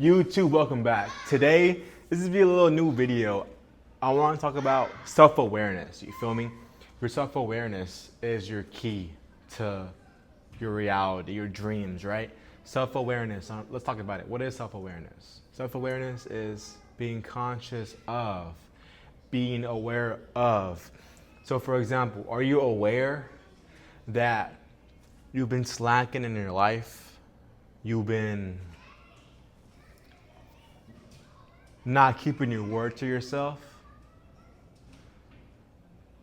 YouTube, welcome back. Today, this is be a little new video. I want to talk about self-awareness. You feel me? Your self-awareness is your key to your reality, your dreams, right? Self-awareness. Let's talk about it. What is self-awareness? Self-awareness is being conscious of, being aware of. So, for example, are you aware that you've been slacking in your life? You've been not keeping your word to yourself?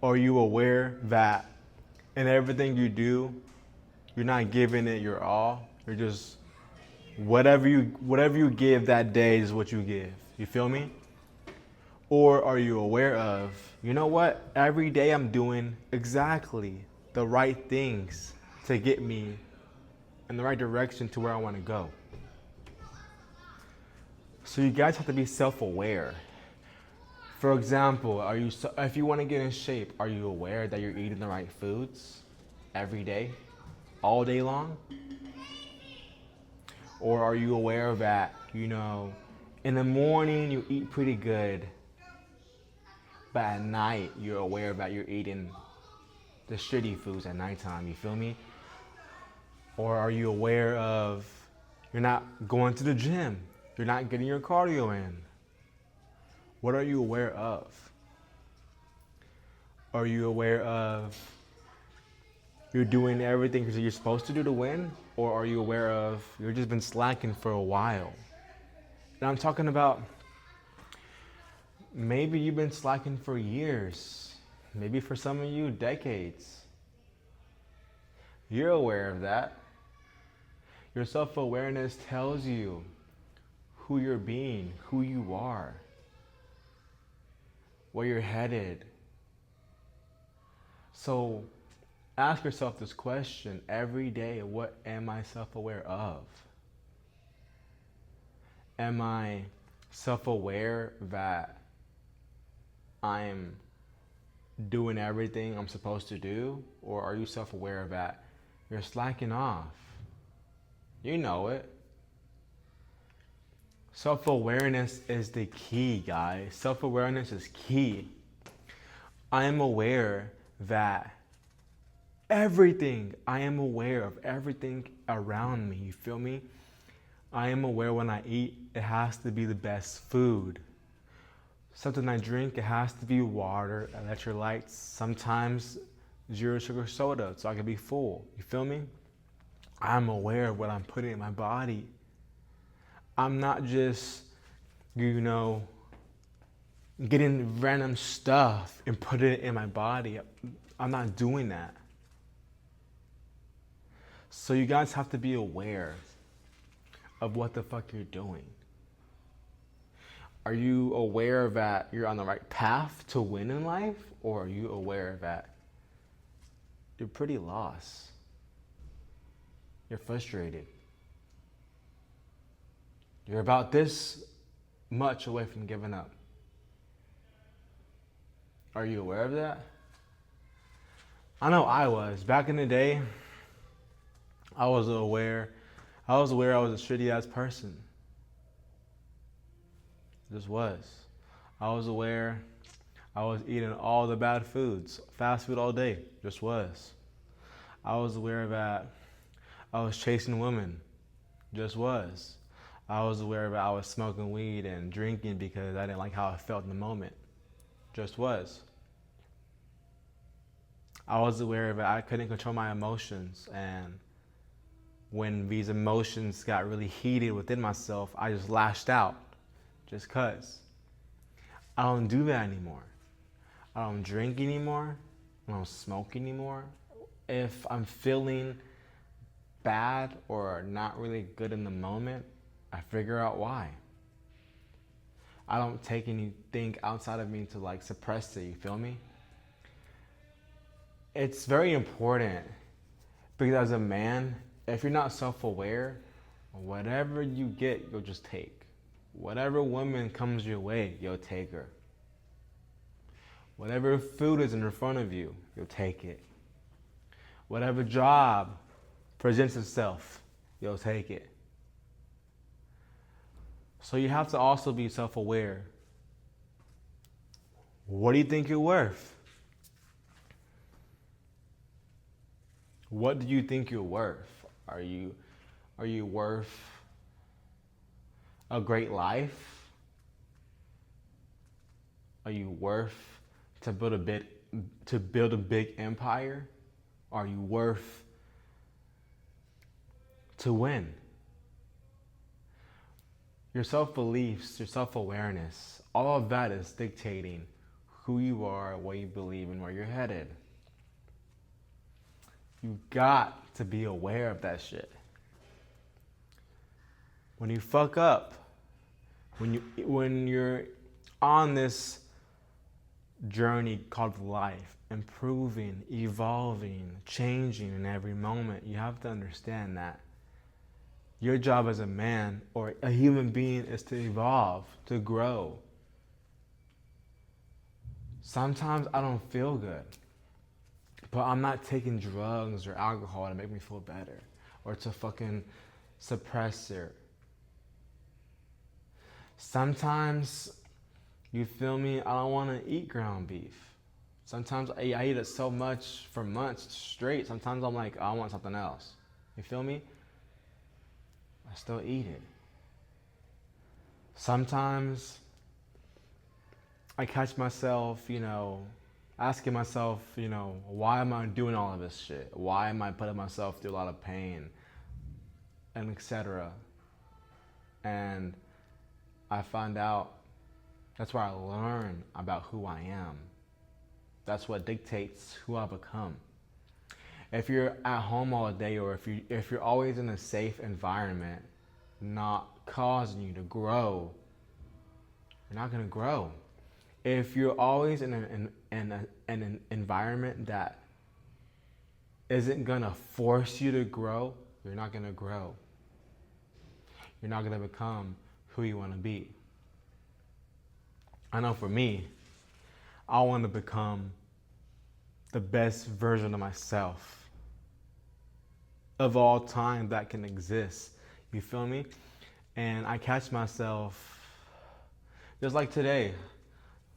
Are you aware that in everything you do, you're not giving it your all? You're just whatever you give that day is what you give. You feel me? Or are you aware of, you know what? Every day I'm doing exactly the right things to get me in the right direction to where I want to go. So you guys have to be self-aware. For example, if you want to get in shape, are you aware that you're eating the right foods every day, all day long? Or are you aware that, in the morning you eat pretty good, but at night you're aware that you're eating the shitty foods at nighttime, you feel me? Or are you aware of you're not going to the gym, you're not getting your cardio in? What are you aware of? Are you aware of you're doing everything because you're supposed to do to win? Or are you aware of you've just been slacking for a while? And I'm talking about maybe you've been slacking for years. Maybe for some of you, decades. You're aware of that. Your self-awareness tells you who you're being, who you are, where you're headed. So ask yourself this question every day: what am I self-aware of? Am I self-aware that I'm doing everything I'm supposed to do? Or are you self-aware that you're slacking off? You know it. Self-awareness is the key, guys. Self-awareness is key. I am aware that I am aware of everything around me, you feel me? I am aware when I eat, it has to be the best food. Something I drink, it has to be water, electrolytes, sometimes zero sugar soda, so I can be full, you feel me? I'm aware of what I'm putting in my body. I'm not just, getting random stuff and putting it in my body. I'm not doing that. So you guys have to be aware of what the fuck you're doing. Are you aware that you're on the right path to win in life? Or are you aware that you're pretty lost? You're frustrated. You're about this much away from giving up. Are you aware of that? I know I was. Back in the day, I was aware I was a shitty ass person. Just was. I was aware I was eating all the bad foods, fast food all day. Just was. I was aware that I was chasing women. Just was. I was aware that I was smoking weed and drinking because I didn't like how I felt in the moment. Just was. I was aware that I couldn't control my emotions, and when these emotions got really heated within myself, I just lashed out, just cause. I don't do that anymore. I don't drink anymore. I don't smoke anymore. If I'm feeling bad or not really good in the moment, I figure out why. I don't take anything outside of me to suppress it, you feel me? It's very important because as a man, if you're not self-aware, whatever you get, you'll just take. Whatever woman comes your way, you'll take her. Whatever food is in front of you, you'll take it. Whatever job presents itself, you'll take it. So you have to also be self-aware. What do you think you're worth? What do you think you're worth? Are you worth a great life? Are you worth to build a big empire? Are you worth to win? Your self-beliefs, your self-awareness, all of that is dictating who you are, what you believe, and where you're headed. You got to be aware of that shit. When you fuck up, when you're on this journey called life, improving, evolving, changing in every moment, you have to understand that your job as a man or a human being is to evolve, to grow. Sometimes I don't feel good, but I'm not taking drugs or alcohol to make me feel better or to fucking suppress it. Sometimes, you feel me, I don't want to eat ground beef. Sometimes I eat it so much for months straight. Sometimes I'm like, I want something else. You feel me? I still eat it. Sometimes I catch myself, asking myself, why am I doing all of this shit? Why am I putting myself through a lot of pain? And etc. And I find out that's where I learn about who I am. That's what dictates who I become. If you're at home all day, or if you're always in a safe environment, not causing you to grow, you're not gonna grow. If you're always in an environment that isn't gonna force you to grow, you're not gonna grow. You're not gonna become who you wanna be. I know for me, I wanna become the best version of myself of all time that can exist. You feel me? And I catch myself, just like today,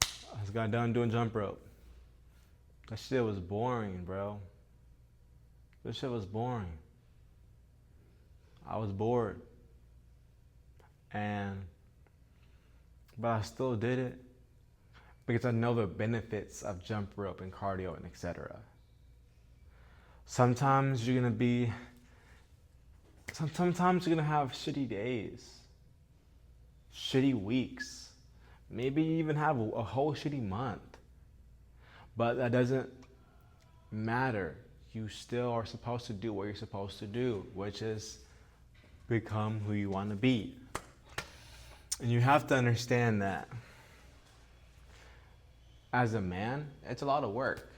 I just got done doing jump rope. That shit was boring, bro. That shit was boring. I was bored. But I still did it because I know the benefits of jump rope and cardio and etc. Sometimes you're gonna have shitty days, shitty weeks, maybe you even have a whole shitty month. But that doesn't matter. You still are supposed to do what you're supposed to do, which is become who you want to be. And you have to understand that as a man, it's a lot of work.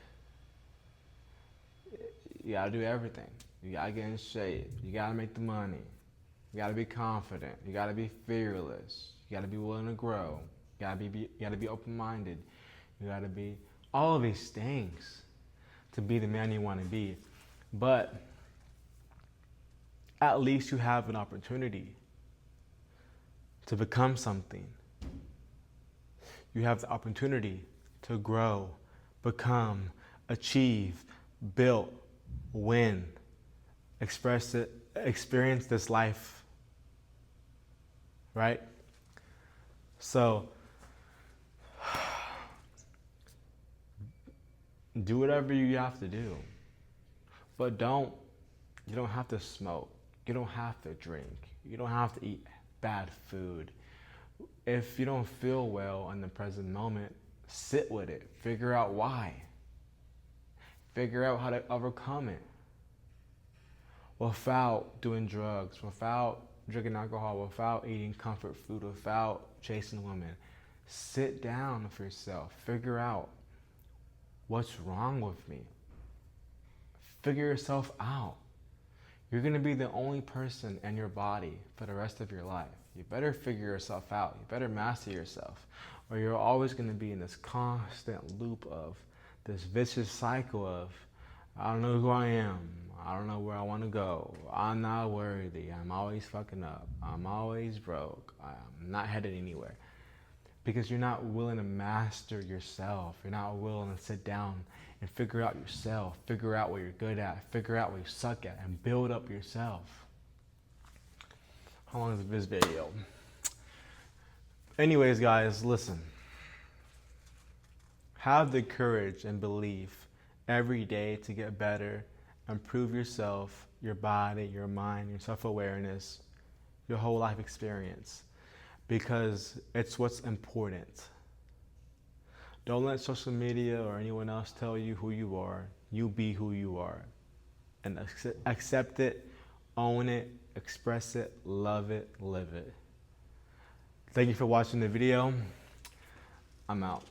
You gotta do everything. You gotta get in shape. You gotta make the money. You gotta be confident. You gotta be fearless. You gotta be willing to grow. You gotta be open-minded. You gotta be all of these things to be the man you want to be. But at least you have an opportunity to become something. You have the opportunity to grow, become, achieve, build, win, experience this life, right? So do whatever you have to do, but you don't have to smoke. You don't have to drink. You don't have to eat bad food. If you don't feel well in the present moment, sit with it. Figure out why. Figure out how to overcome it. Without doing drugs, without drinking alcohol, without eating comfort food, without chasing women. Sit down with yourself. Figure out what's wrong with me. Figure yourself out. You're going to be the only person in your body for the rest of your life. You better figure yourself out. You better master yourself, or you're always going to be in this constant loop of this vicious cycle of, I don't know who I am. I don't know where I want to go. I'm not worthy. I'm always fucking up. I'm always broke. I'm not headed anywhere. Because you're not willing to master yourself. You're not willing to sit down and figure out yourself. Figure out what you're good at. Figure out what you suck at. And build up yourself. How long is this video? Anyways, guys, listen. Have the courage and belief every day to get better. Improve yourself, your body, your mind, your self-awareness, your whole life experience. Because it's what's important. Don't let social media or anyone else tell you who you are. You be who you are. And accept it, own it, express it, love it, live it. Thank you for watching the video. I'm out.